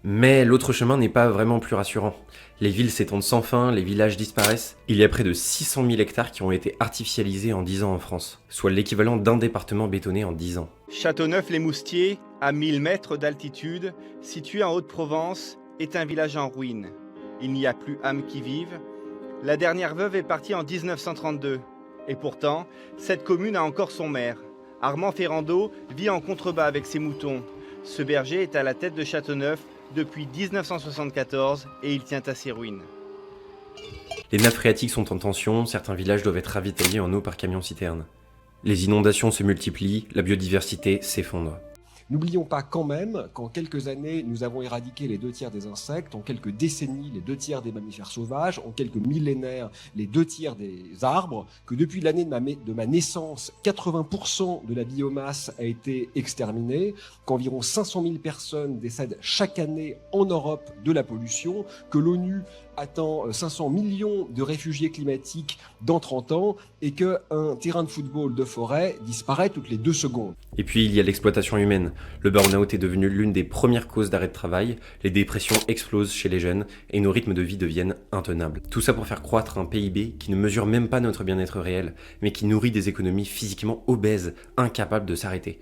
Mais l'autre chemin n'est pas vraiment plus rassurant. Les villes s'étendent sans fin, les villages disparaissent. Il y a près de 600 000 hectares qui ont été artificialisés en 10 ans en France, soit l'équivalent d'un département bétonné en 10 ans. Châteauneuf-les-Moustiers, à 1000 mètres d'altitude, situé en Haute-Provence, est un village en ruine. Il n'y a plus âme qui vive. La dernière veuve est partie en 1932. Et pourtant, cette commune a encore son maire. Armand Ferrando vit en contrebas avec ses moutons. Ce berger est à la tête de Châteauneuf depuis 1974 et il tient à ses ruines. Les nappes phréatiques sont en tension, certains villages doivent être ravitaillés en eau par camion-citerne. Les inondations se multiplient, la biodiversité s'effondre. N'oublions pas quand même qu'en quelques années, nous avons éradiqué les 2 tiers des insectes, en quelques décennies, les 2 tiers des mammifères sauvages, en quelques millénaires, les 2 tiers des arbres, que depuis l'année de ma naissance, 80% de la biomasse a été exterminée, qu'environ 500 000 personnes décèdent chaque année en Europe de la pollution, que l'ONU attend 500 millions de réfugiés climatiques dans 30 ans et qu'un terrain de football de forêt disparaît toutes les 2 secondes. Et puis il y a l'exploitation humaine. Le burn-out est devenu l'une des premières causes d'arrêt de travail, les dépressions explosent chez les jeunes et nos rythmes de vie deviennent intenables. Tout ça pour faire croître un PIB qui ne mesure même pas notre bien-être réel, mais qui nourrit des économies physiquement obèses, incapables de s'arrêter.